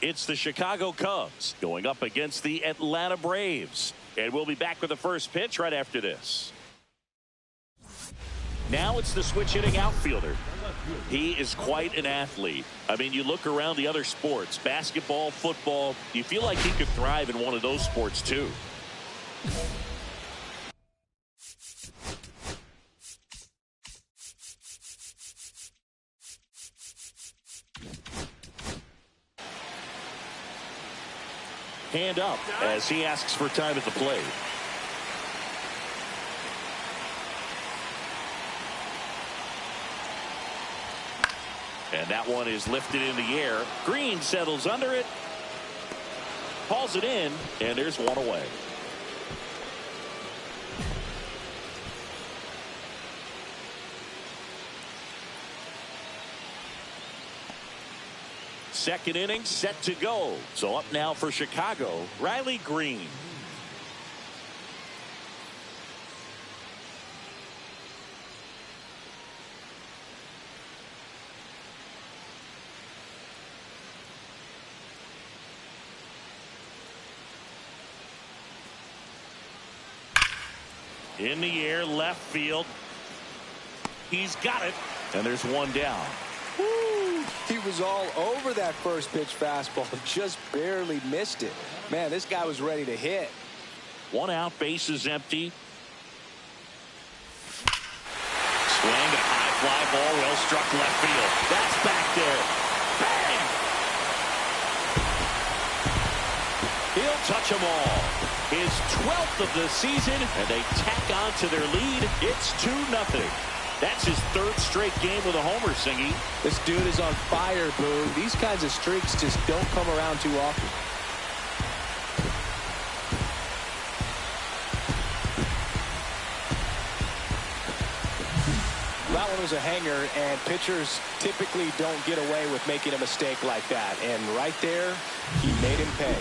It's the Chicago Cubs going up against the Atlanta Braves. And we'll be back with the first pitch right after this. Now it's the switch hitting outfielder. He is quite an athlete. I mean, you look around the other sports, basketball, football, you feel like he could thrive in one of those sports too. Hand up as he asks for time at the plate. And that one is lifted in the air. Green settles under it. Hauls it in, and there's one away. Second inning set to go. So up now for Chicago, Riley Green. In the air, left field. He's got it, and there's one down. Woo! He was all over that first pitch fastball, just barely missed it. Man, this guy was ready to hit. One out, base is empty. Swing, a high fly ball, well struck left field. That's back there. Bang! He'll touch them all. His 12th of the season, and they tack on to their lead. It's 2-0. That's his third straight game with a homer, Singy. This dude is on fire, Boo. These kinds of streaks just don't come around too often. That one was a hanger, and pitchers typically don't get away with making a mistake like that. And right there, he made him pay.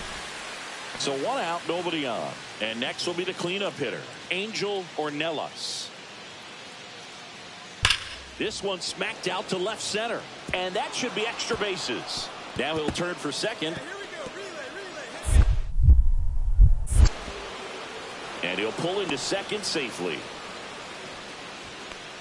So one out, nobody on. And next will be the cleanup hitter, Angel Ornelas. This one smacked out to left center. And that should be extra bases. Now he'll turn for second. And he'll pull into second safely.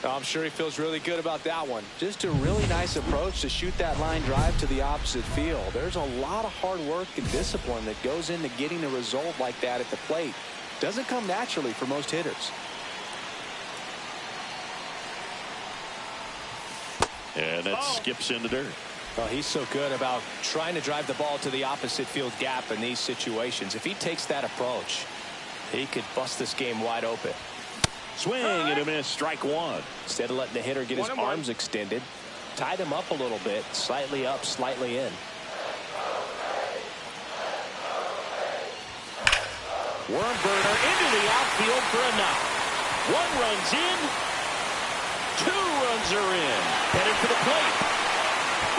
I'm sure he feels really good about that one. Just a really nice approach to shoot that line drive to the opposite field. There's a lot of hard work and discipline that goes into getting a result like that at the plate. Doesn't come naturally for most hitters. And that skips in the dirt. Well, he's so good about trying to drive the ball to the opposite field gap in these situations. If he takes that approach, he could bust this game wide open. Swing and a miss, strike one. Instead of letting the hitter get his arms extended, tied him up a little bit, slightly up, slightly in. Worm burner into the outfield for a knock. One run's in. Two runs are in. Headed for the plate.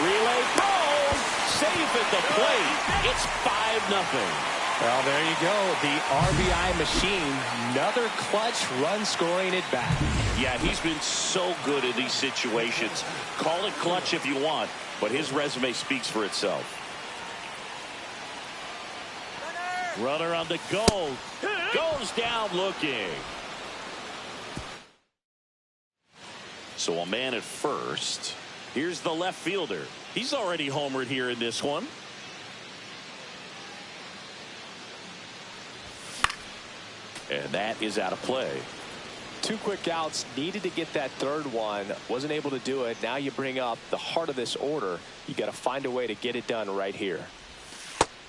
Relay throw. Safe at the plate. It's 5-0. Well, there you go. The RBI machine. Another clutch run scoring at bat. Yeah, he's been so good in these situations. Call it clutch if you want, but his resume speaks for itself. Runner on the go. Goes down looking. So a man at first. Here's the left fielder. He's already homered here in this one. And that is out of play. 2 quick outs. Needed to get that third one. Wasn't able to do it. Now you bring up the heart of this order. You got to find a way to get it done right here.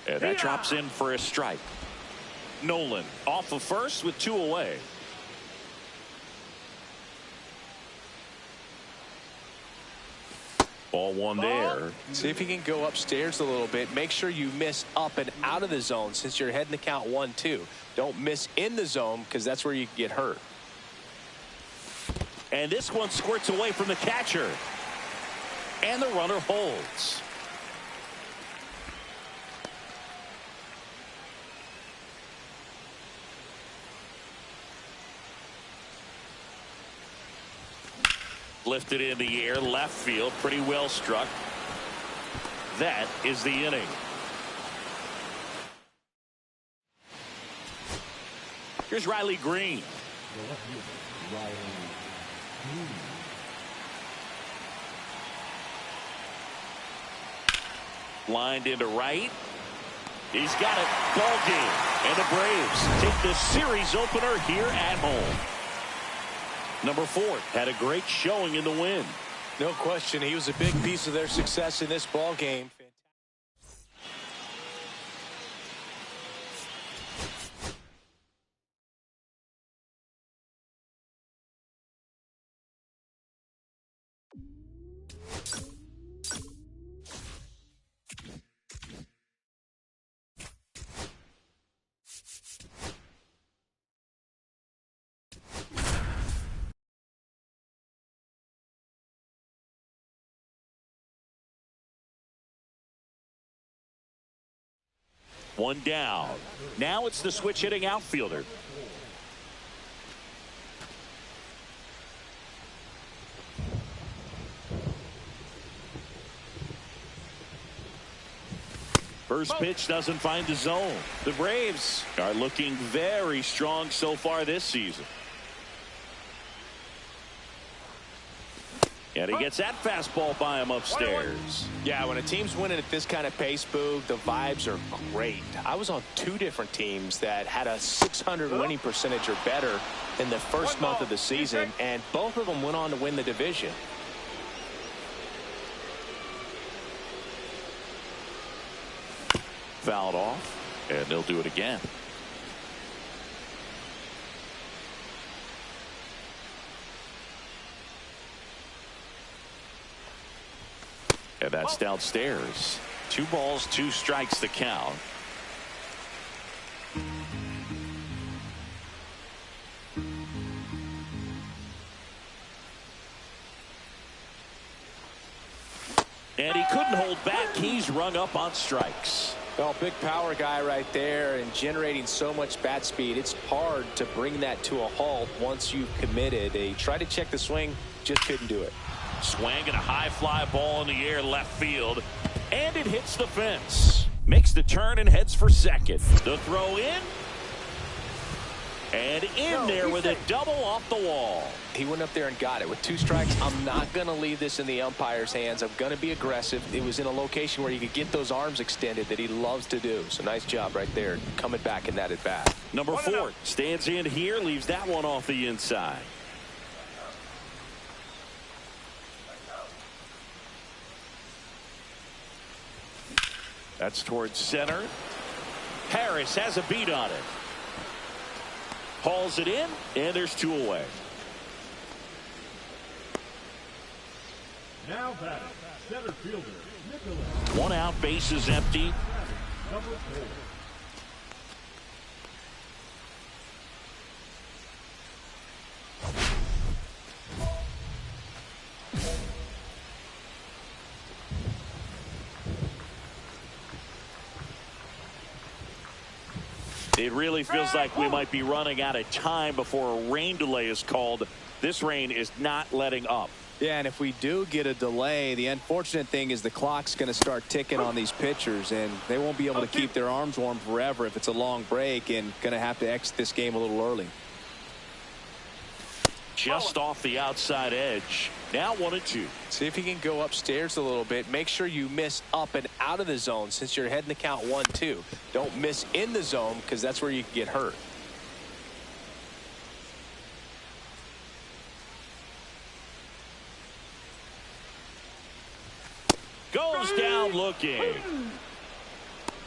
And that drops in for a strike. Nolan off of first with 2 away. Ball 1 there. See if you can go upstairs a little bit. Make sure you miss up and out of the zone since you're heading to count 1-2. Don't miss in the zone because that's where you get hurt. And this one squirts away from the catcher. And the runner holds. Lifted in the air, left field, pretty well struck. That is the inning. Here's Riley Green. Lined into right. He's got it. Ball game. And the Braves take the series opener here at home. Number 4 had a great showing in the win. No question. He was a big piece of their success in this ball game. One down. Now it's the switch hitting outfielder. First pitch doesn't find the zone. The Braves are looking very strong so far this season. And he gets that fastball by him upstairs. Yeah, when a team's winning at this kind of pace, Boog, the vibes are great. I was on 2 different teams that had a 600 winning percentage or better in the first month of the season, and both of them went on to win the division. Fouled off, and they'll do it again. And that's downstairs. 2 balls, 2 strikes to count. And he couldn't hold back. He's rung up on strikes. Well, big power guy right there and generating so much bat speed. It's hard to bring that to a halt once you've committed. He tried to check the swing, just couldn't do it. Swing and a high fly ball in the air left field. And it hits the fence. Makes the turn and heads for second. The throw in. And in there with a double off the wall. He went up there and got it with 2 strikes. I'm not going to leave this in the umpire's hands. I'm going to be aggressive. It was in a location where you could get those arms extended that he loves to do. So nice job right there coming back in that at bat. Number 4 stands in here, leaves that one off the inside. That's towards center. Harris has a beat on it. Hauls it in, and there's 2 away. Now batting, center fielder, Nicholas. 1 out, bases empty. Number 4. It really feels like we might be running out of time before a rain delay is called. This rain is not letting up. Yeah, and if we do get a delay, the unfortunate thing is the clock's going to start ticking on these pitchers, and they won't be able to keep their arms warm forever if it's a long break, and going to have to exit this game a little early. Just off the outside edge. Now 1-2. See if you can go upstairs a little bit. Make sure you miss up and out of the zone since you're heading to count 1-2. Don't miss in the zone because that's where you can get hurt. Goes down looking.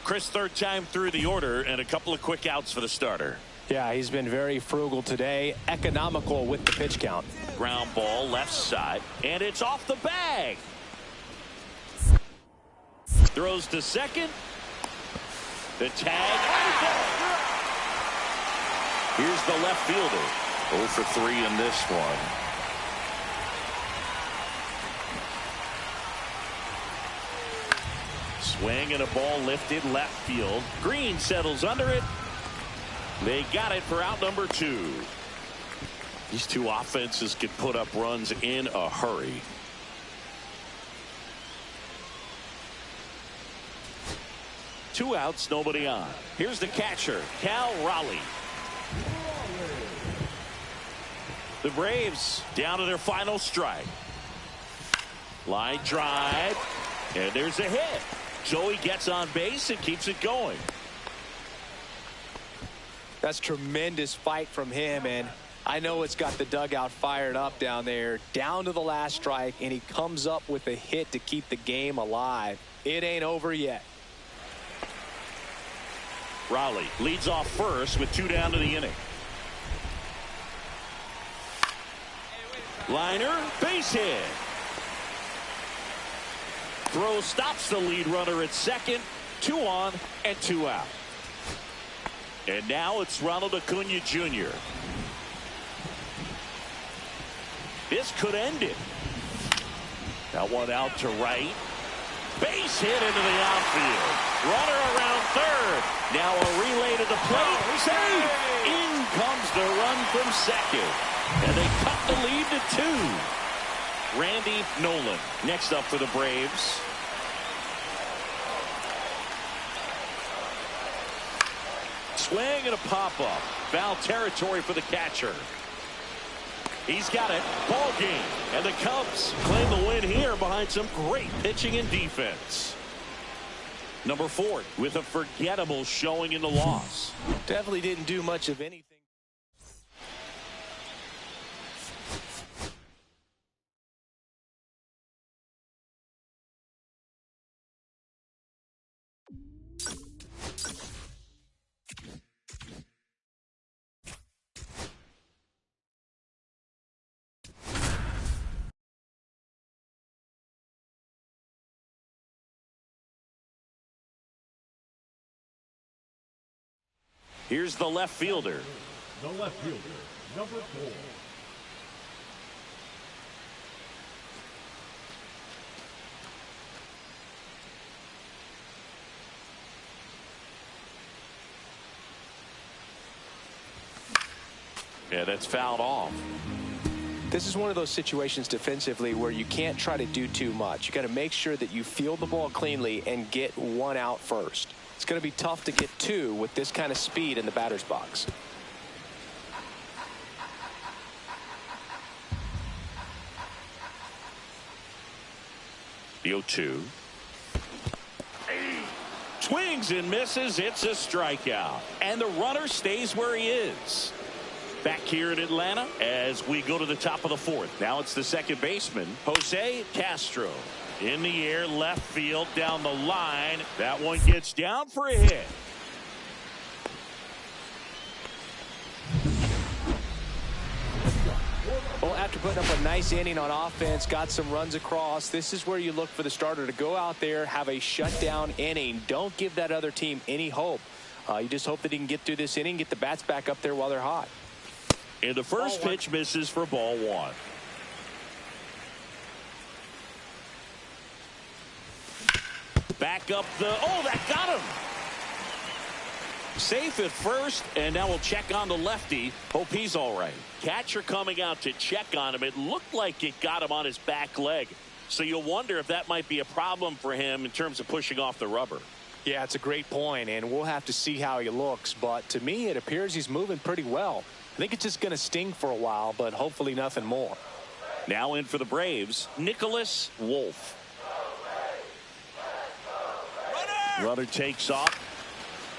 Chris, 3rd time through the order, and a couple of quick outs for the starter. Yeah, he's been very frugal today, economical with the pitch count. Ground ball left side, and it's off the bag. Throws to second. The tag. Here's the left fielder. 0 for 3 in this one. Swing and a ball lifted left field. Green settles under it. They got it for out number 2. These 2 offenses could put up runs in a hurry. Two outs, nobody on. Here's the catcher, Cal Raleigh. The Braves down to their final strike. Line drive, and there's a hit. Joey gets on base and keeps it going. That's tremendous fight from him, and I know it's got the dugout fired up down there, down to the last strike, and he comes up with a hit to keep the game alive. It ain't over yet. Raleigh leads off first with 2 down to the inning. Liner, base hit. Throw stops the lead runner at second. 2 on and 2 out. And now it's Ronald Acuna Jr. This could end it. That one out to right. Base hit into the outfield. Runner around third. Now a relay to the plate. Save. In comes the run from second. And they cut the lead to 2. Randy Nolan next up for the Braves. Swing and a pop-up. Foul territory for the catcher. He's got it. Ball game. And the Cubs claim the win here behind some great pitching and defense. Number 4 with a forgettable showing in the loss. Definitely didn't do much of anything. Here's the left fielder. The left fielder, number 4. Yeah, that's fouled off. This is one of those situations defensively where you can't try to do too much. You got to make sure that you field the ball cleanly and get 1 out first. It's going to be tough to get 2 with this kind of speed in the batter's box. The 0-2. Swings and misses. It's a strikeout. And the runner stays where he is. Back here in Atlanta as we go to the top of the 4th. Now it's the second baseman, Jose Castro. In the air, left field, down the line. That one gets down for a hit. Well, after putting up a nice inning on offense, got some runs across, this is where you look for the starter to go out there, have a shutdown inning. Don't give that other team any hope. You just hope that he can get through this inning, get the bats back up there while they're hot. And the first pitch misses for ball one. Back up that got him. Safe at first, and now we'll check on the lefty. Hope he's all right. Catcher coming out to check on him. It looked like it got him on his back leg. So you'll wonder if that might be a problem for him in terms of pushing off the rubber. Yeah, it's a great point, and we'll have to see how he looks. But to me, it appears he's moving pretty well. I think it's just going to sting for a while, but hopefully nothing more. Now in for the Braves, Nicholas Wolf. Runner takes off.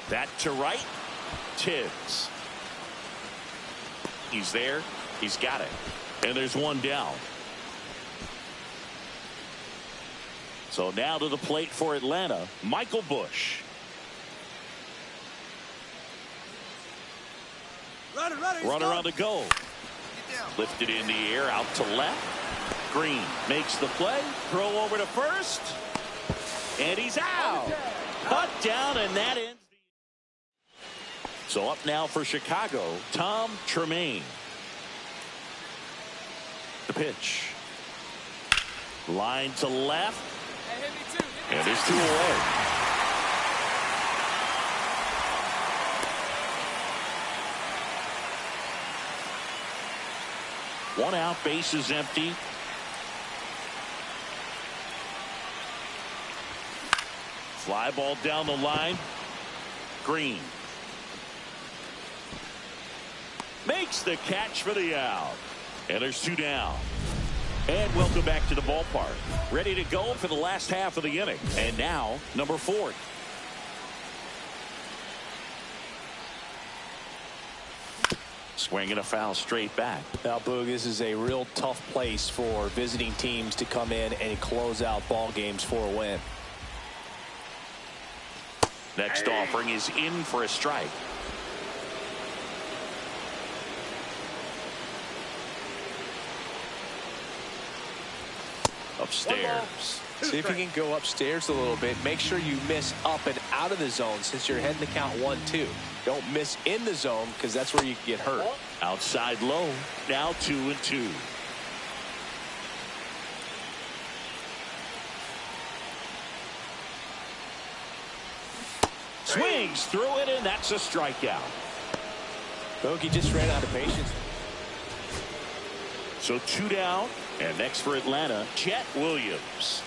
That to right. Tibbs. He's there. He's got it. And there's one down. So now to the plate for Atlanta, Michael Bush. Runner on the go. Lifted in the air, out to left. Green makes the play. Throw over to first. And he's out. Cut down, and that ends. So up now for Chicago, Tom Tremaine. The pitch. Line to left. And there's two away. One out, base is empty. Fly ball down the line. Green. Makes the catch for the out. And there's two down. And welcome back to the ballpark. Ready to go for the last half of the inning. And now, number 4. Swinging a foul straight back. Now, Boog, this is a real tough place for visiting teams to come in and close out ball games for a win. Next offering is in for a strike. Upstairs. See if you can go upstairs a little bit. Make sure you miss up and out of the zone since you're heading to count 1-2. Don't miss in the zone because that's where you can get hurt. Outside low. Now 2-2. Swings through it, and that's a strikeout. Bogey just ran out of patience. So 2 down, and next for Atlanta, Jet Williams.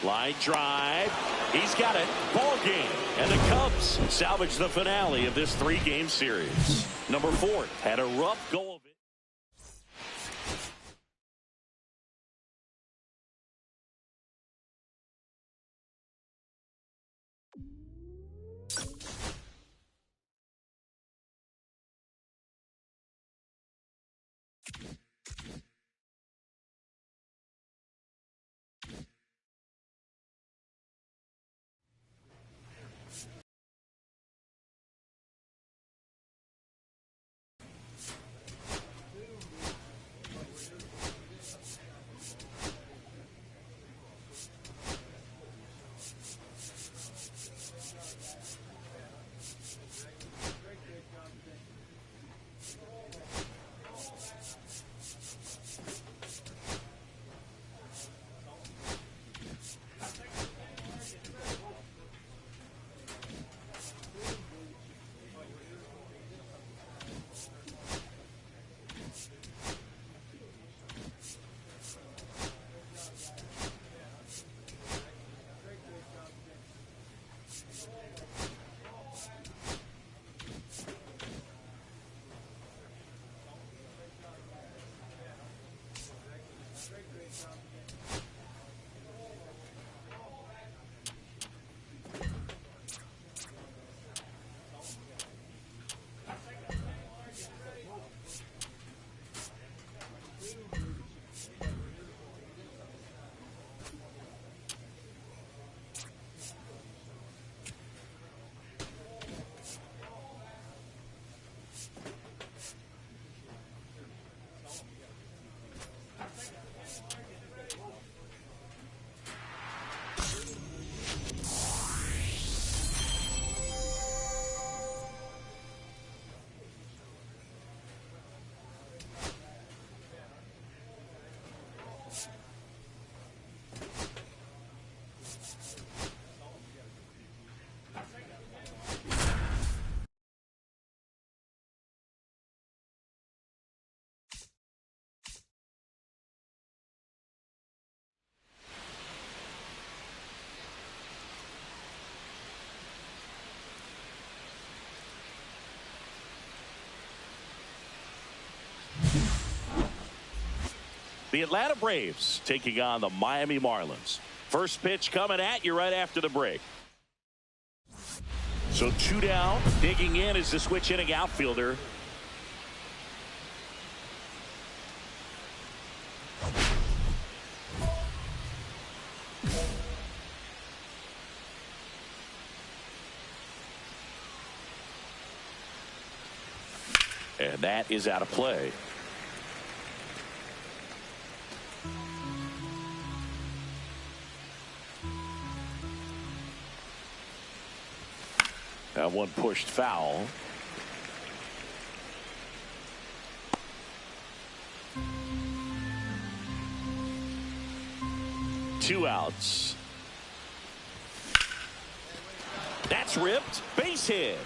Line drive. He's got it. Ball game. And the Cubs salvage the finale of this 3-game series. Number 4 had a rough go of it. The Atlanta Braves taking on the Miami Marlins. First pitch coming at you right after the break. So 2 down. Digging in is the switch inning outfielder. And that is out of play. That one pushed foul. Two outs. That's ripped. Base hit.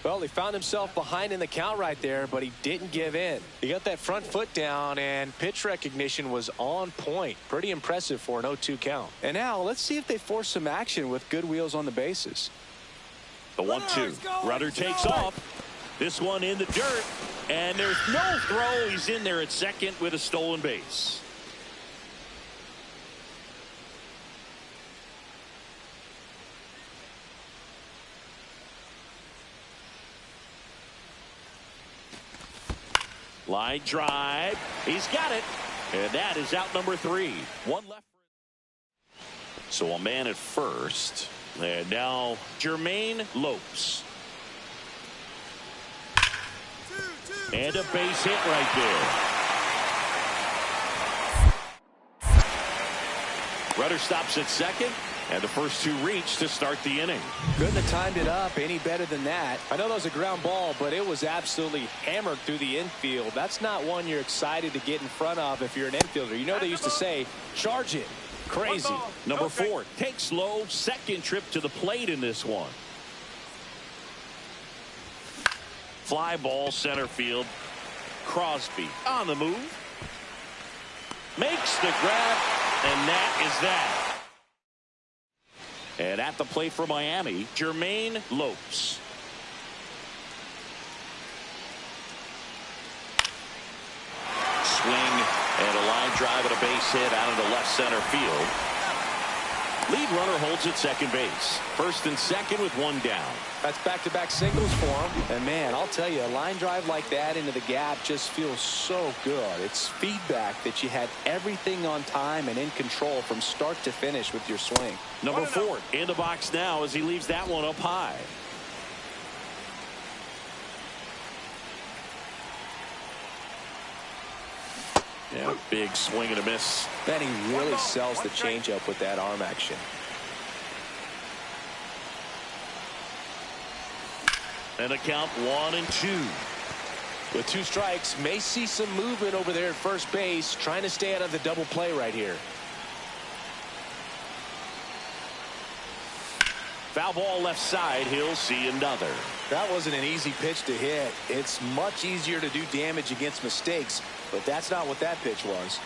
Well, he found himself behind in the count right there, but he didn't give in. He got that front foot down, and pitch recognition was on point. Pretty impressive for an 0-2 count. And now let's see if they force some action with good wheels on the bases. The 1-2. Rudder takes off. This one in the dirt, and there's no throw. He's in there at second with a stolen base. Line drive. He's got it. And that is out number 3. One left. So a man at first. And now Jermaine Lopes. And a base hit right there. Rudder stops at second. And the first 2 reach to start the inning. Couldn't have timed it up any better than that. I know that was a ground ball, but it was absolutely hammered through the infield. That's not one you're excited to get in front of if you're an infielder. You know they used to say, charge it. Crazy. Number 4 takes low. Second trip to the plate in this one. Fly ball center field. Crosby on the move. Makes the grab, and that is that. And at the plate for Miami, Jermaine Lopes. Swing and a line drive and a base hit out into left center field. Lead runner holds at second base. First and second with 1 down. That's back-to-back singles for him. And, man, I'll tell you, a line drive like that into the gap just feels so good. It's feedback that you had everything on time and in control from start to finish with your swing. Number 4 in the box now as he leaves that one up high. Yeah, big swing and a miss. Then he really sells the changeup with that arm action. And a count 1-2. With 2 strikes, may see some movement over there at first base, trying to stay out of the double play right here. Foul ball left side. He'll see another. That wasn't an easy pitch to hit. It's much easier to do damage against mistakes, but that's not what that pitch was.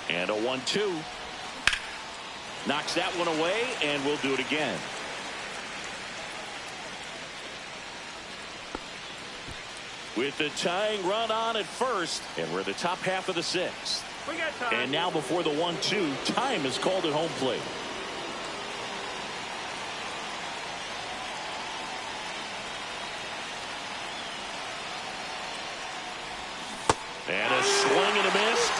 And a 1-2. Knocks that one away, and we'll do it again. With the tying run on at first, and we're in the top half of the 6th. And now before the 1-2, time is called at home plate. And a swing and a miss.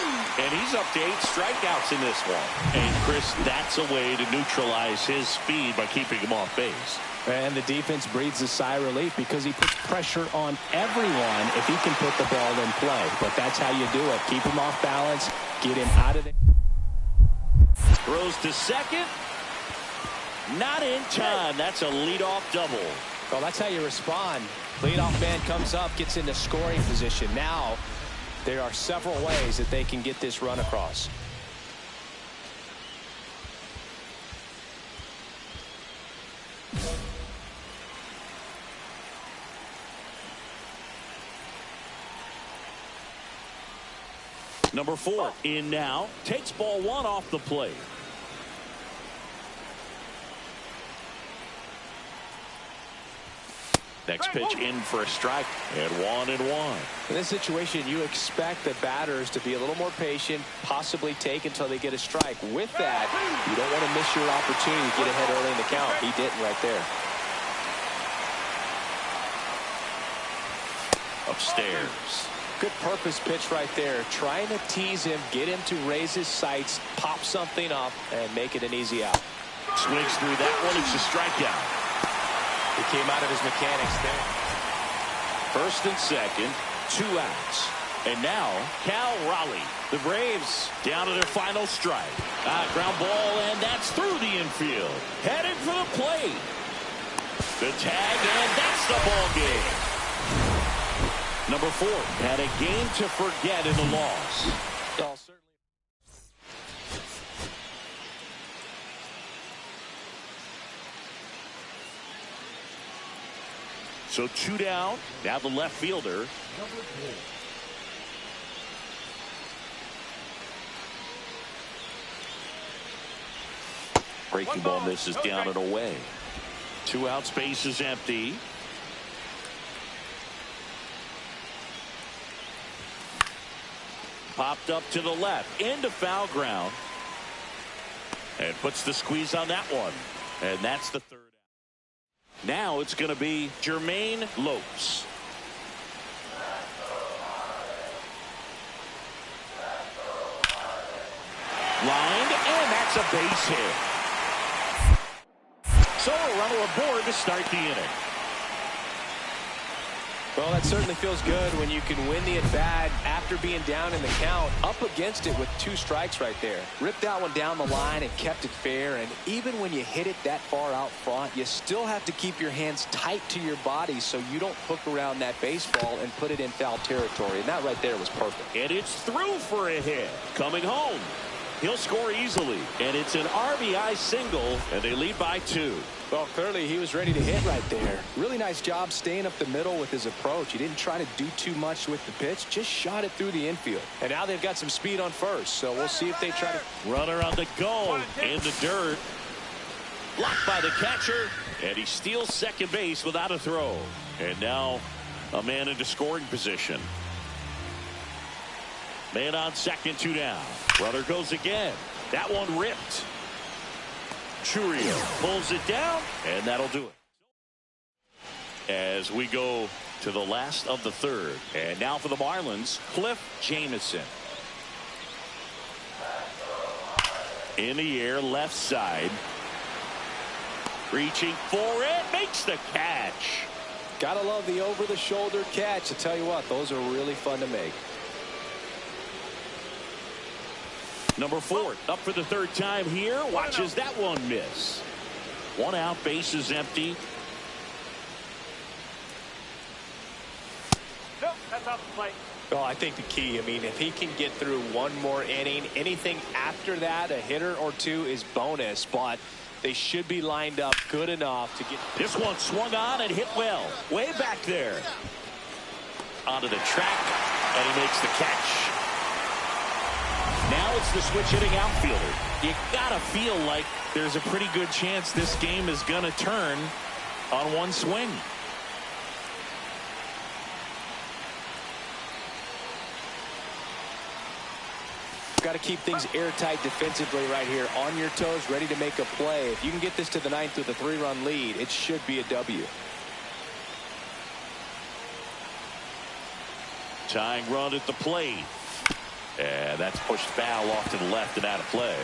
And he's up to 8 strikeouts in this one. And Chris, that's a way to neutralize his speed by keeping him off base. And the defense breathes a sigh of relief because he puts pressure on everyone if he can put the ball in play. But that's how you do it. Keep him off balance. Get him out of there. Throws to second. Not in time. That's a leadoff double. Well, that's how you respond. Leadoff man comes up, gets into scoring position. Now there are several ways that they can get this run across. Number 4 in now. Takes ball 1 off the plate. Next pitch in for a strike. And 1-1. In this situation, you expect the batters to be a little more patient, possibly take until they get a strike. With that, you don't want to miss your opportunity to get ahead early in the count. He didn't right there. Upstairs. Good purpose pitch right there. Trying to tease him, get him to raise his sights, pop something up, and make it an easy out. Swings through that one. It's a strikeout. He came out of his mechanics there. First and second, 2 outs. And now, Cal Raleigh. The Braves down to their final strike. Ground ball, and that's through the infield. Headed for the plate. The tag, and that's the ball game. Number 4 had a game to forget in the loss. So 2 down. Now the left fielder. Breaking ball misses down and away. 2 outs, base is empty. Popped up to the left into foul ground. And puts the squeeze on that one. And that's the 3rd. Now it's going to be Jermaine Lopes. Lined, and that's a base hit. So a runner aboard to start the inning. Well, that certainly feels good when you can win the at-bat after being down in the count, up against it with 2 strikes right there. Ripped that one down the line and kept it fair, and even when you hit it that far out front, you still have to keep your hands tight to your body so you don't hook around that baseball and put it in foul territory, and that right there was perfect. And it's through for a hit. Coming home. He'll score easily, and it's an RBI single, and they lead by 2. Well, clearly he was ready to hit right there. Really nice job staying up the middle with his approach. He didn't try to do too much with the pitch, just shot it through the infield. And now they've got some speed on first, so we'll see if they try to... Runner on the go in the dirt. Blocked by the catcher, and he steals second base without a throw. And now a man into scoring position. Man on second, 2 down. Runner goes again. That one ripped. Churio pulls it down, and that'll do it. As we go to the last of the 3rd. And now for the Marlins, Cliff Jamison. In the air, left side. Reaching for it, makes the catch. Gotta love the over-the-shoulder catch. I tell you what, those are really fun to make. Number 4 up for the 3rd time here. Watches that one miss. 1 out, base is empty. Nope, that's off the plate. Well, I think the key, I mean, if he can get through 1 more inning, anything after that, a hitter or 2 is bonus, but they should be lined up good enough to get... This one swung on and hit well. Way back there. Onto the track, and he makes the catch. Now it's the switch hitting outfielder. You gotta feel like there's a pretty good chance this game is gonna turn on 1 swing. Got to keep things airtight defensively right here, on your toes, ready to make a play. If you can get this to the 9th with a 3-run lead, it should be a W. Tying run at the plate. And that's pushed foul off to the left and out of play.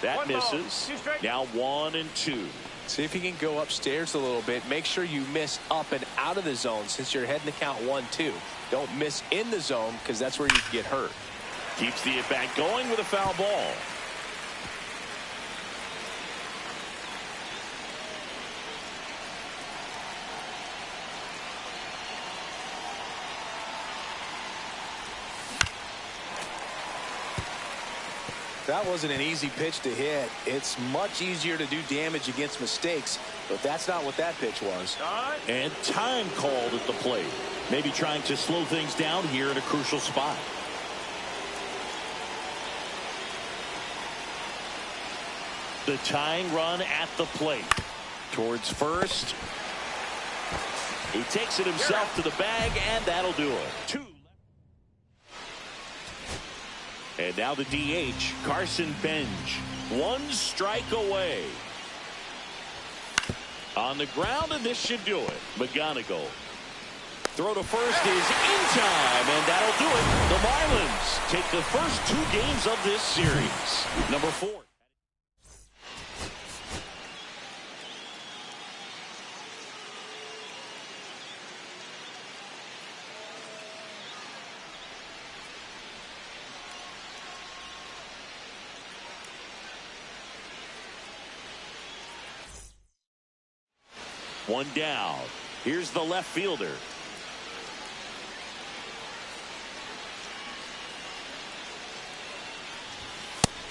That misses. Now 1 and 2. See if you can go upstairs a little bit. Make sure you miss up and out of the zone since you're heading to count 1-2. Don't miss in the zone because that's where you can get hurt. Keeps the at-bat going with a foul ball. That wasn't an easy pitch to hit. It's much easier to do damage against mistakes, but that's not what that pitch was. And time called at the plate. Maybe trying to slow things down here in a crucial spot. The tying run at the plate. Towards first. He takes it himself to the bag, and that'll do it. 2. And now the DH, Carson Benj. 1 strike away. On the ground, and this should do it. McGonigal. Throw to first is in time, and that'll do it. The Marlins take the first 2 games of this series. Number 4. One down. Here's the left fielder.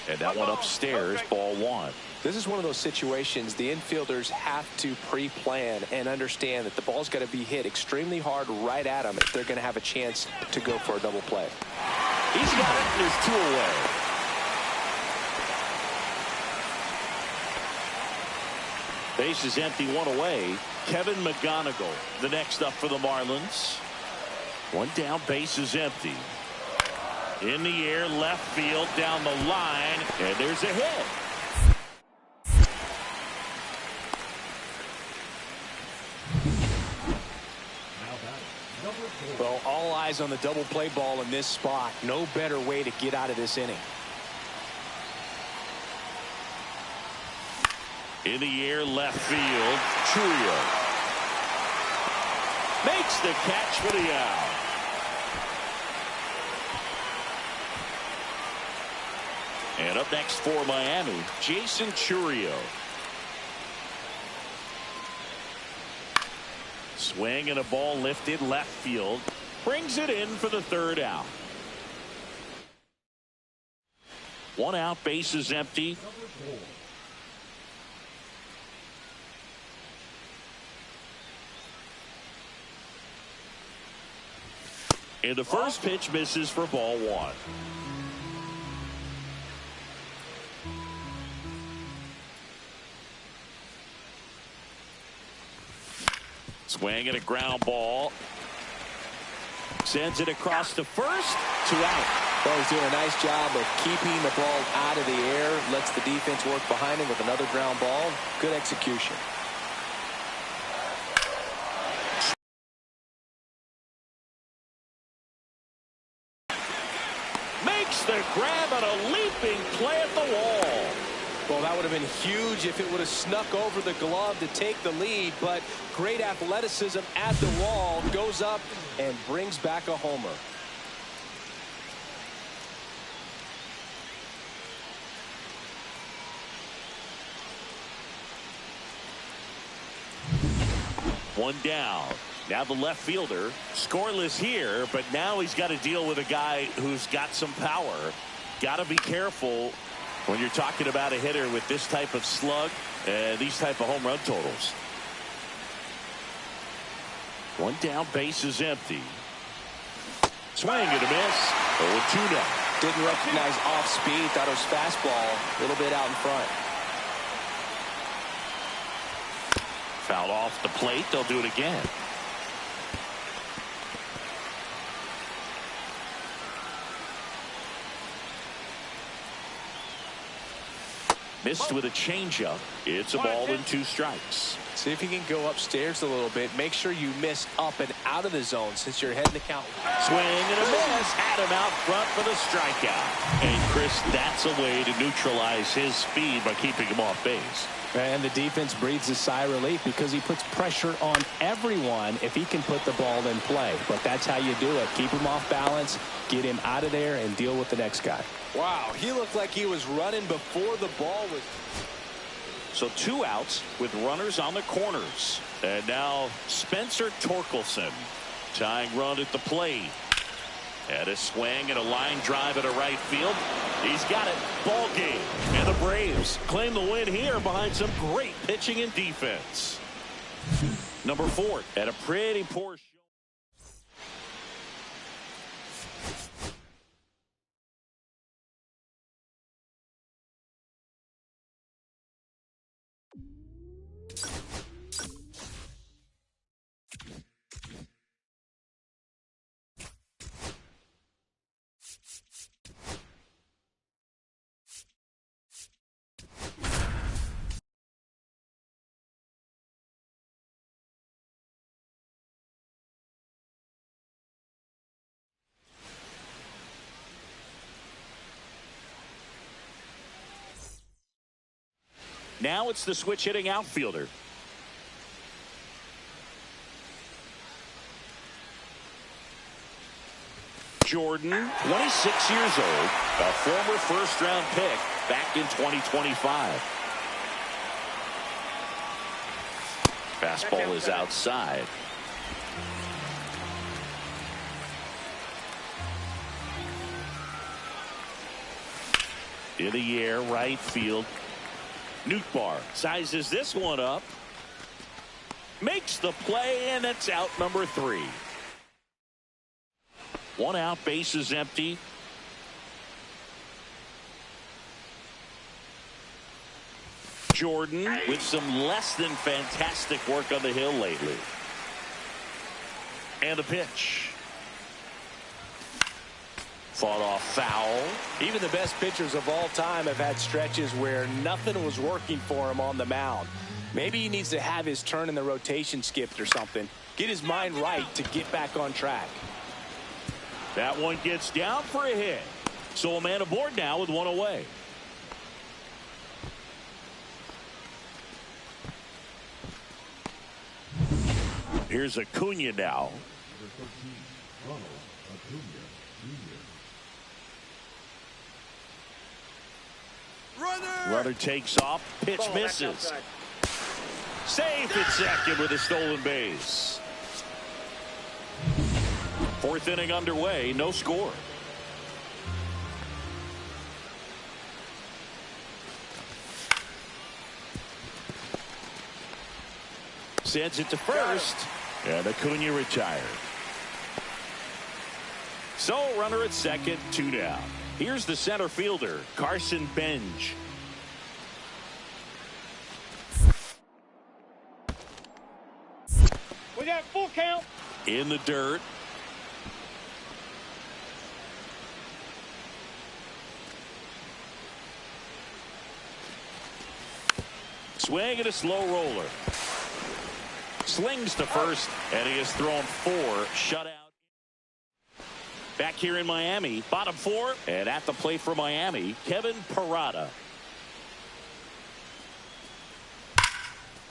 And that one upstairs, ball 1. This is one of those situations the infielders have to pre-plan and understand that the ball's got to be hit extremely hard right at them if they're going to have a chance to go for a double play. He's got it, and there's 2 away. Base is empty, 1 away. Kevin McGonigal, the next up for the Marlins. 1 down, base is empty. In the air, left field, down the line, and there's a hit. Well, all eyes on the double play ball in this spot. No better way to get out of this inning. In the air, left field, Churio makes the catch for the out. And up next for Miami, Jason Churio. Swing and a ball lifted left field. Brings it in for the 3rd out. 1 out, base is empty. And the first pitch misses for ball 1. Swing and a ground ball. Sends it across to first. 2 out. Well, he's doing a nice job of keeping the ball out of the air. Lets the defense work behind him with another ground ball. Good execution. Makes the grab on a leaping play at the wall. Well, that would have been huge if it would have snuck over the glove to take the lead, but great athleticism at the wall, goes up and brings back a homer. One down. Now the left fielder, scoreless here, but now he's got to deal with a guy who's got some power. Got to be careful when you're talking about a hitter with this type of slug and these type of home run totals. 1 down, base is empty. Swing and a miss. 0-2 now. Didn't recognize off speed. Thought it was fastball. A little bit out in front. Fouled off the plate. They'll do it again. Missed with a changeup. It's a ball and 2 strikes. See if you can go upstairs a little bit. Make sure you miss up and out of the zone since you're heading to count. Swing and a miss. Had him out front for the strikeout. And Chris, that's a way to neutralize his speed by keeping him off base. And the defense breathes a sigh of relief because he puts pressure on everyone if he can put the ball in play. But that's how you do it. Keep him off balance, get him out of there, and deal with the next guy. Wow, he looked like he was running before the ball was. So 2 outs with runners on the corners. And now Spencer Torkelson tying run at the plate. And a swing and a line drive at a right field. He's got it. Ball game. And the Braves claim the win here behind some great pitching and defense. Number 4 at a pretty poor Now it's the switch hitting outfielder. Jordan, 26 years old, a former first-round pick back in 2025. Fastball is outside. In the air, right field. Nootbaar sizes this one up. Makes the play, and it's out number 3. 1 out, base is empty. Jordan with some less than fantastic work on the hill lately. And a pitch. Fought off foul. Even the best pitchers of all time have had stretches where nothing was working for him on the mound. Maybe he needs to have his turn in the rotation skipped or something. Get his mind right to get back on track. That one gets down for a hit. So a man aboard now with 1 away. Here's Acuna now. Number 13, Ronald Acuna Jr. Runner takes off. Pitch misses. Safe at second with a stolen base. 4th inning underway. No score. Sends it to first. And Acuna retired. So runner at second, 2 down. Here's the center fielder, Carson Benj. We got full count. In the dirt. Swing and a slow roller. Slings to first, and he has thrown 4 shutout. Back here in Miami, bottom 4, and at the plate for Miami, Kevin Parada.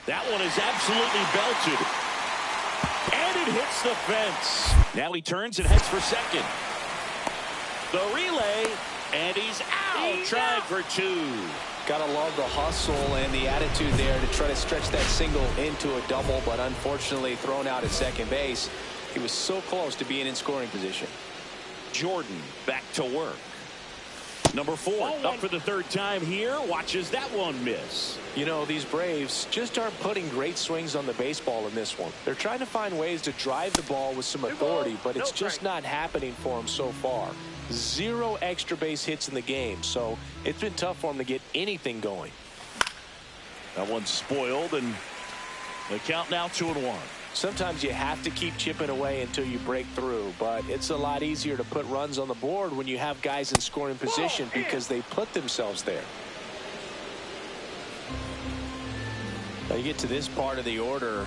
That one is absolutely belted. And it hits the fence. Now he turns and heads for second. The relay, and he's out. Trying for 2. Got to love the hustle and the attitude there to try to stretch that single into a double, but unfortunately thrown out at second base. He was so close to being in scoring position. Jordan back to work. Number 4 up for the 3rd time here. Watches that one miss. You know, these Braves just aren't putting great swings on the baseball in this one. They're trying to find ways to drive the ball with some authority, but it's just not happening for them so far. 0 extra base hits in the game, so it's been tough for him to get anything going. That one's spoiled, and the count now 2-1. Sometimes you have to keep chipping away until you break through, but it's a lot easier to put runs on the board when you have guys in scoring position because they put themselves there. Now you get to this part of the order.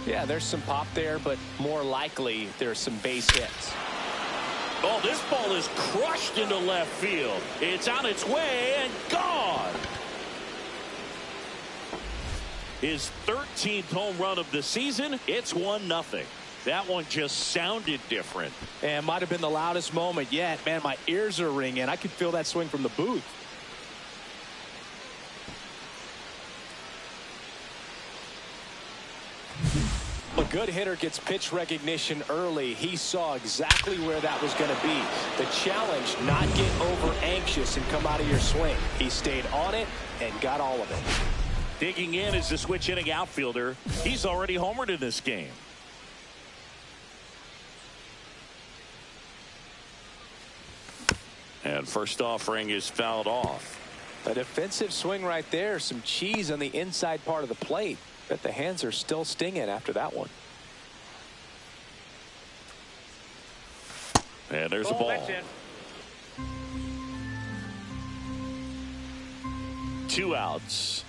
Yeah, there's some pop there, but more likely there's some base hits. Oh, this ball is crushed into left field. It's on its way and gone. His 13th home run of the season. It's 1-0. That one just sounded different. And might have been the loudest moment yet. Man, my ears are ringing. I could feel that swing from the booth. A good hitter gets pitch recognition early. He saw exactly where that was going to be. The challenge, not get over anxious and come out of your swing. He stayed on it and got all of it. Digging in is the switch hitting outfielder. He's already homered in this game. And first offering is fouled off. A defensive swing right there. Some cheese on the inside part of the plate. Bet the hands are still stinging after that one. And there's a ball. 2 outs.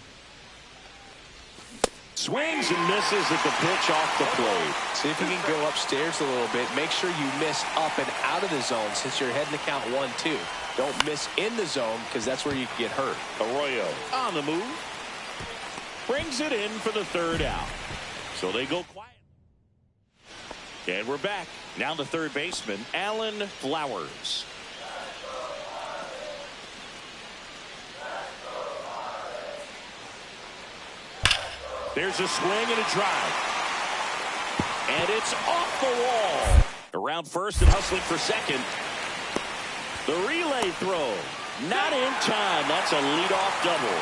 Swings and misses at the pitch off the plate. See if you can go upstairs a little bit. Make sure you miss up and out of the zone since you're heading to count 1-2. Don't miss in the zone because that's where you can get hurt. Arroyo on the move. brings it in for the third out. So they go quiet. And we're back. Now the third baseman, Alan Flowers. There's a swing and a drive. And it's off the wall. Around first and hustling for second. The relay throw. Not in time. That's a leadoff double.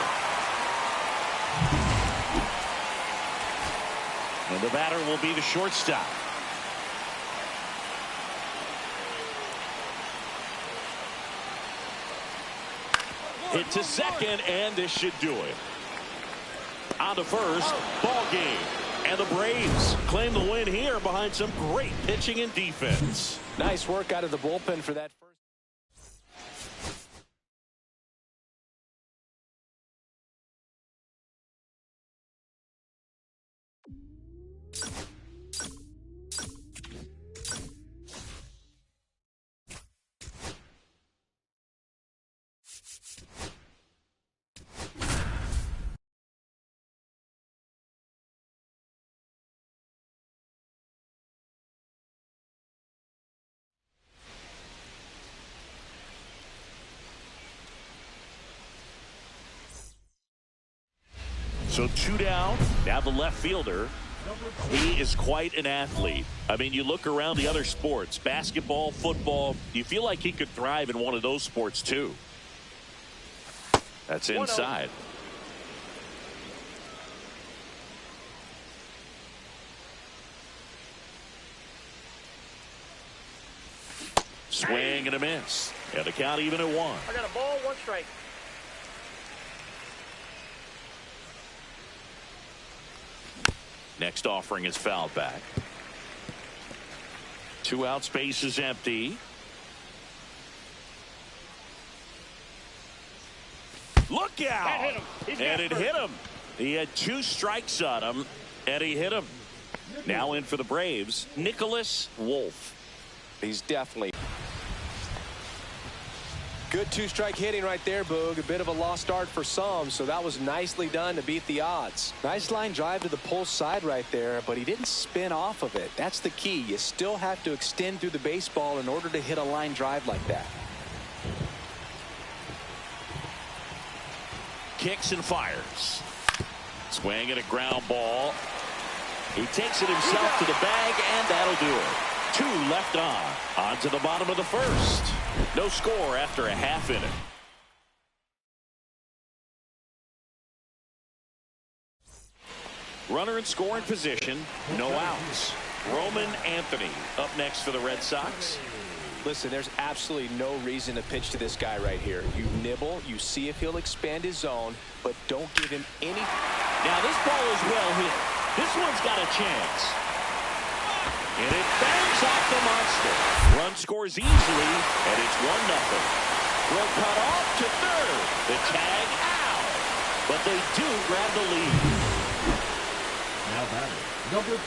And the batter will be the shortstop. Hit to second, and this should do it. On to first, ball game. And the Braves claim the win here behind some great pitching and defense. Nice work out of the bullpen for that first. So 2 down. Now the left fielder. He is quite an athlete. I mean, you look around the other sports, basketball, football, you feel like he could thrive in one of those sports too. That's inside. Swing and a miss. And the count even at 1. I got a ball, 1 strike. Next offering is fouled back. 2 out, space is empty. Look out! That hit him. And it hit him. He had 2 strikes on him, and he hit him. Now in for the Braves, Nicholas Wolf. He's definitely good 2-strike hitting right there, Boog. A bit of a lost start for some, so that was nicely done to beat the odds. Nice line drive to the pull side right there, but he didn't spin off of it. That's the key. You still have to extend through the baseball in order to hit a line drive like that. Kicks and fires. Swing and a ground ball. He takes it himself to the bag, and that'll do it. 2 left on to the bottom of the first. No score after a half inning. Runner in scoring position, no outs. Roman Anthony up next for the Red Sox. Listen, there's absolutely no reason to pitch to this guy right here. You nibble, you see if he'll expand his zone, but don't give him any. Now this ball is well hit. This one's got a chance. And it bangs off the monster. Run scores easily, and it's 1-0. Will cut off to third. The tag out. But they do grab the lead. Now batting, number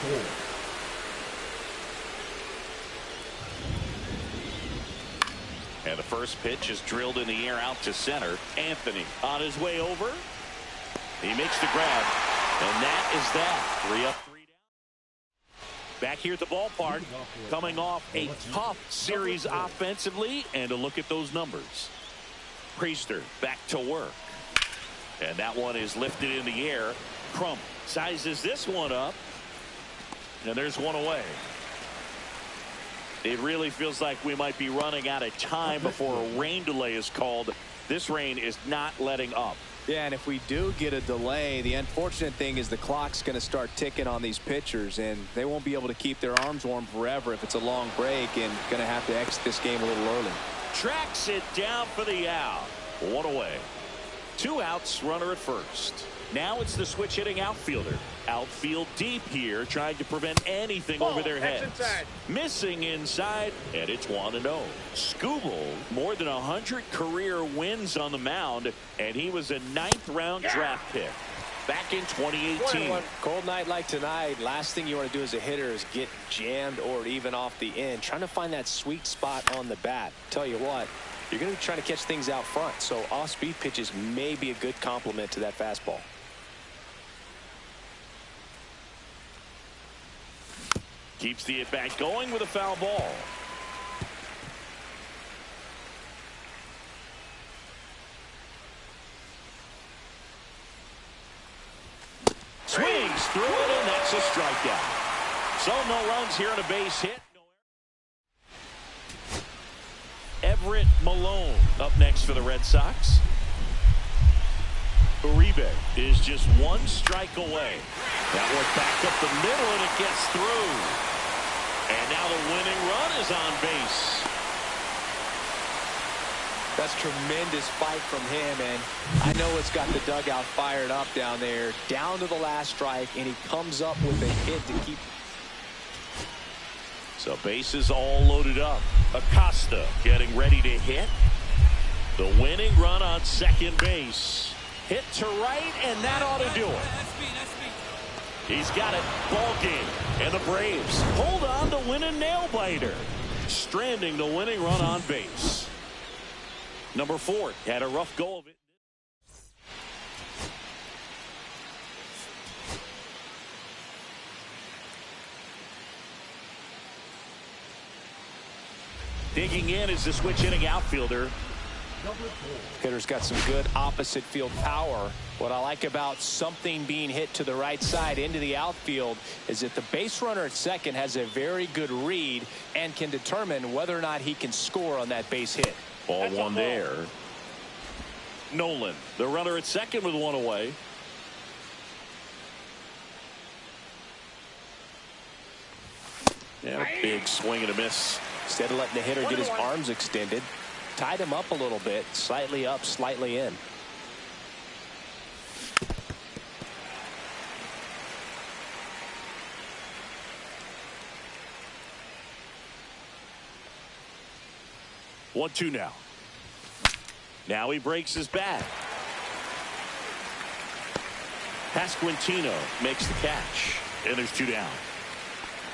4. And the first pitch is drilled in the air out to center. Anthony on his way over. He makes the grab. And that is that. 3 up, 3 down. Back here at the ballpark, coming off a tough series offensively, and a look at those numbers. Priester back to work. And that one is lifted in the air. Crump sizes this one up. And there's one away. It really feels like we might be running out of time before a rain delay is called. This rain is not letting up. Yeah, and if we do get a delay, the unfortunate thing is the clock's going to start ticking on these pitchers, and they won't be able to keep their arms warm forever if it's a long break, and going to have to exit this game a little early. Tracks it down for the out. 1 away. 2 outs, runner at first. Now it's the switch hitting outfielder. Outfield deep here, trying to prevent anything over their heads. Inside. Missing inside, and it's 1-0. Skubal, more than 100 career wins on the mound, and he was a 9th-round draft pick back in 2018. Cold night like tonight, last thing you want to do as a hitter is get jammed or even off the end. Trying to find that sweet spot on the bat. Tell you what, you're going to be trying to catch things out front, so off-speed pitches may be a good complement to that fastball. Keeps the at-bat going with a foul ball. Swings through it, and that's a strikeout. So no runs here and a base hit. Everett Malone up next for the Red Sox. Uribe is just one strike away. That one back up the middle, and it gets through. And now the winning run is on base. That's tremendous fight from him, and I know it's got the dugout fired up down there. Down to the last strike, and he comes up with a hit to keep. So bases all loaded up. Acosta getting ready to hit. The winning run on second base. Hit to right, and that ought to do it. He's got it. Ball game. And the Braves hold on to win a nail-biter, stranding the winning run on base. Number 4 had a rough go of it. Digging in is the switch hitting outfielder. Hitter's got some good opposite field power. What I like about something being hit to the right side into the outfield is that the base runner at second has a very good read and can determine whether or not he can score on that base hit. Ball one there. Nolan, the runner at second with one away. And a big swing and a miss. Instead of letting the hitter get his arms extended, tied him up a little bit, slightly up, slightly in. One, two now. Now he breaks his bat. Pasquantino makes the catch, and there's 2 down.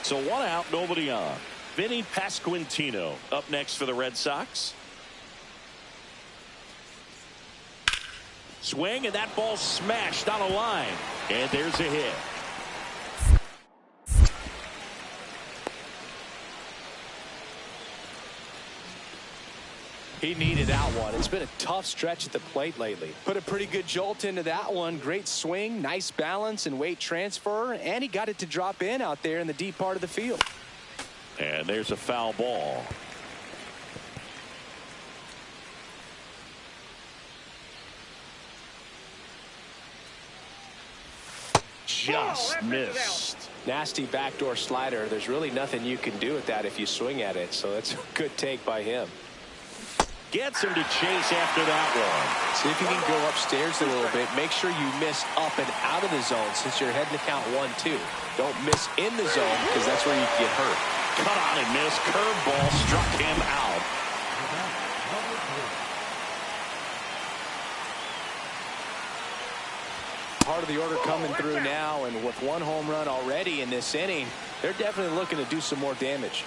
So 1 out, nobody on. Vinny Pasquantino up next for the Red Sox. Swing, and that ball smashed on a line. And there's a hit. He needed that one. It's been a tough stretch at the plate lately. Put a pretty good jolt into that one. Great swing, nice balance and weight transfer, and he got it to drop in out there in the deep part of the field. And there's a foul ball. Just missed. Nasty backdoor slider. There's really nothing you can do with that if you swing at it, so that's a good take by him. Gets him to chase after that one. See if you can go upstairs a little bit. Make sure you miss up and out of the zone since you're heading to count 1-2. Don't miss in the zone because that's where you get hurt. Cut on and miss. Curveball struck him out. Part of the order coming through now, and with 1 home run already in this inning, they're definitely looking to do some more damage.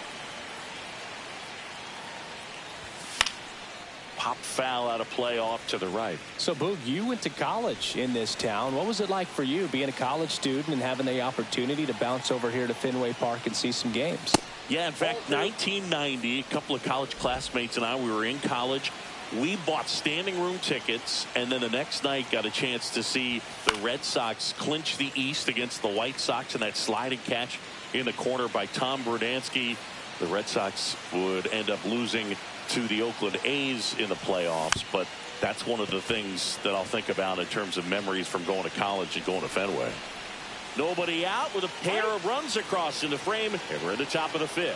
Pop foul out of play off to the right. So, Boog, you went to college in this town. What was it like for you being a college student and having the opportunity to bounce over here to Fenway Park and see some games? Yeah, in fact, 1990, a couple of college classmates and I, we were in college. We bought standing room tickets, and then the next night got a chance to see the Red Sox clinch the East against the White Sox, and that sliding catch in the corner by Tom Brudansky. The Red Sox would end up losing to the Oakland A's in the playoffs, but that's one of the things that I'll think about in terms of memories from going to college and going to Fenway. Nobody out with a pair of runs across in the frame, and we're at the top of the 5th.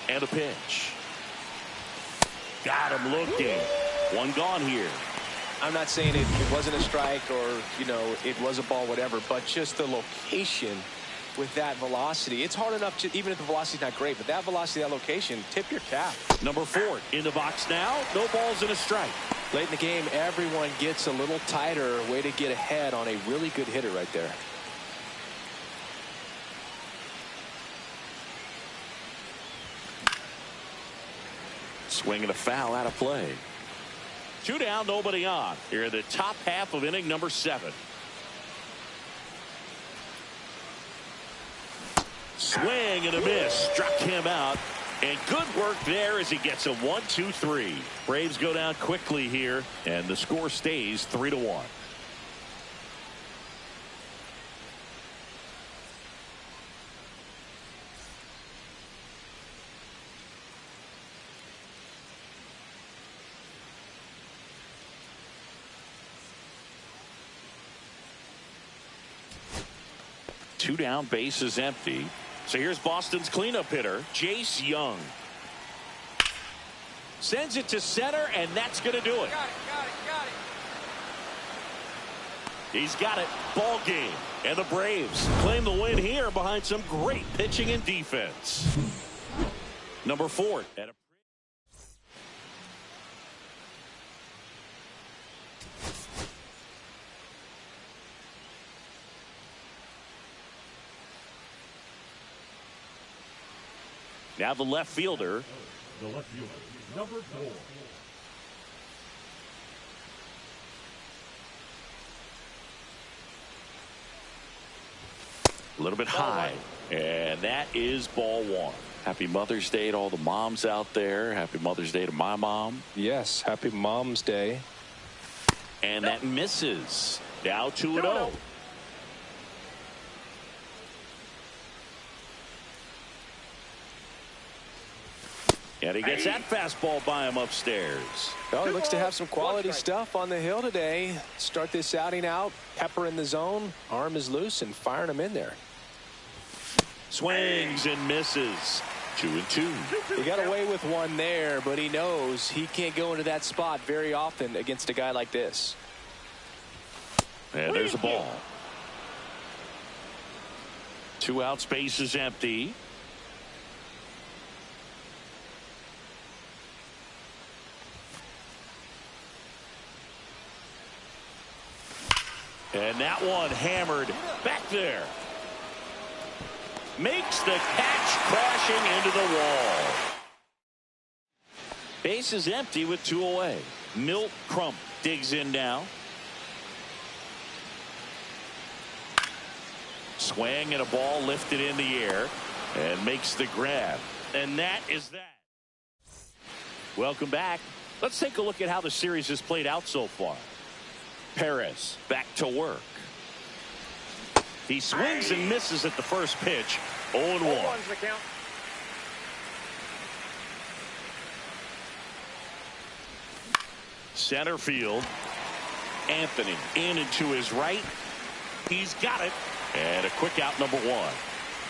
And a pitch. Got him looking. One gone here. I'm not saying it wasn't a strike or, you know, it was a ball, whatever, but just the location with that velocity. It's hard enough to, even if the velocity's not great, but that velocity, that location, tip your cap. Number 4 in the box now. No balls and a strike. Late in the game, everyone gets a little tighter. Way to get ahead on a really good hitter right there. Swing and a foul out of play. 2 down, nobody on. Here in the top half of inning number 7. Swing and a miss. Struck him out. And good work there as he gets a 1-2-3. Braves go down quickly here, and the score stays 3-1. Two down, base is empty. So here's Boston's cleanup hitter, Jace Young. Sends it to center, and that's going to do it. Got it. He's got it. Ball game. And the Braves claim the win here behind some great pitching and defense. Number 4. Now the left fielder. The left fielder, number 4. A little bit high. And that is ball 1. Happy Mother's Day to all the moms out there. Happy Mother's Day to my mom. Yes, happy Mom's Day. And that misses. Now 2-0. And he gets that fastball by him upstairs. Well, he looks to have some quality stuff on the hill today. Start this outing out. Pepper in the zone. Arm is loose and firing him in there. Swings and misses. 2-2. He got away with one there, but he knows he can't go into that spot very often against a guy like this. And there's a ball. 2 outs, base is empty. And that one hammered back there. Makes the catch, crashing into the wall. Base is empty with 2 away. Milt Crump digs in now. Swing and a ball lifted in the air and makes the grab. And that is that. Welcome back. Let's take a look at how the series has played out so far. Perez back to work. He swings and misses at the first pitch. 0-1. Center field. Anthony in and to his right. He's got it. And a quick out, number 1.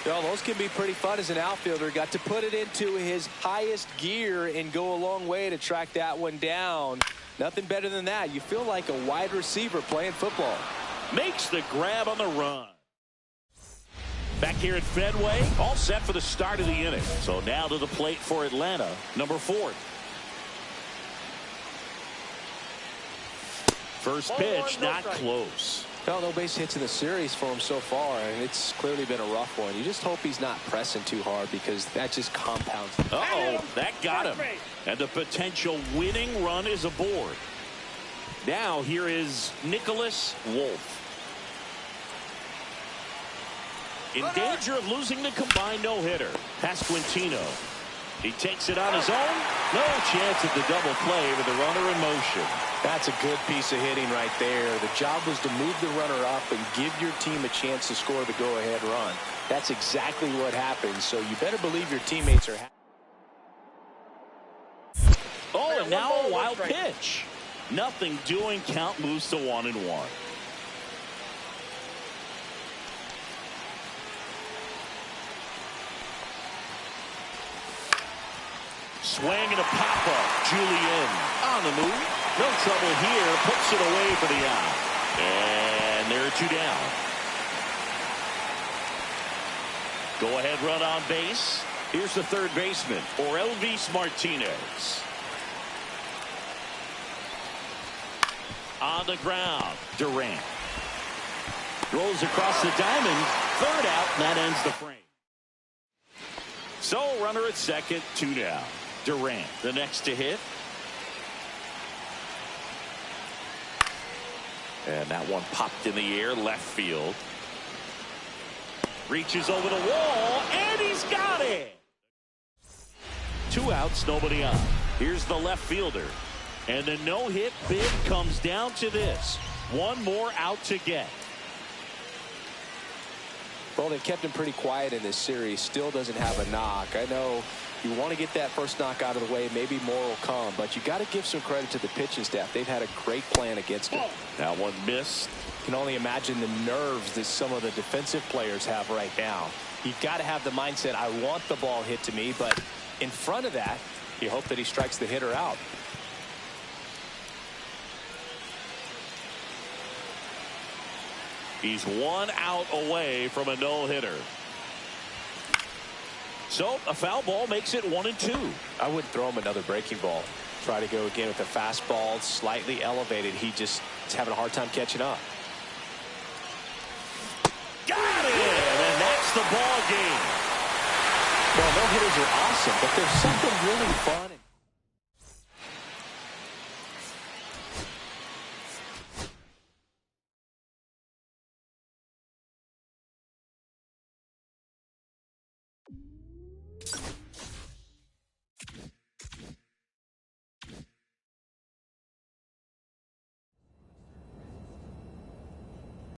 Well, those can be pretty fun as an outfielder. Got to put it into his highest gear and go a long way to track that one down. Nothing better than that. You feel like a wide receiver playing football. Makes the grab on the run. Back here at Fenway, all set for the start of the inning. So now to the plate for Atlanta, number 4. First pitch, not close. Well, no base hits in the series for him so far, and it's clearly been a rough one. You just hope he's not pressing too hard because that just compounds. Uh-oh, that got him. And the potential winning run is aboard. Now here is Nicholas Wolf. In danger of losing the combined no-hitter. Pasquantino. He takes it on his own. No chance at the double play with the runner in motion. That's a good piece of hitting right there. The job was to move the runner up and give your team a chance to score the go-ahead run. That's exactly what happened, so you better believe your teammates are happy. Oh, and now a wild pitch. Nothing doing. Count moves to 1-1. Swing and a pop-up. Julian on the move. No trouble here. Puts it away for the out. And there are 2 down. Go-ahead run on base. Here's the third baseman, Elvis Martinez. On the ground, Durant. Rolls across the diamond. 3rd out, and that ends the frame. So, runner at second, 2 down. Durant, the next to hit. And that one popped in the air, left field. Reaches over the wall, and he's got it. 2 outs, nobody on. Here's the left fielder. And the no-hit bid comes down to this. One more out to get. Well, they've kept him pretty quiet in this series. Still doesn't have a knock. I know you want to get that first knock out of the way. Maybe more will come. But you got to give some credit to the pitching staff. They've had a great plan against him. That one missed. Can only imagine the nerves that some of the defensive players have right now. You've got to have the mindset, I want the ball hit to me, but in front of that, you hope that he strikes the hitter out. He's 1 out away from a no-hitter. So a foul ball makes it 1-2. I wouldn't throw him another breaking ball. Try to go again with a fastball slightly elevated. He just is having a hard time catching up. Got it! And that's the ball game. Well, no hitters are awesome, but there's something really fun.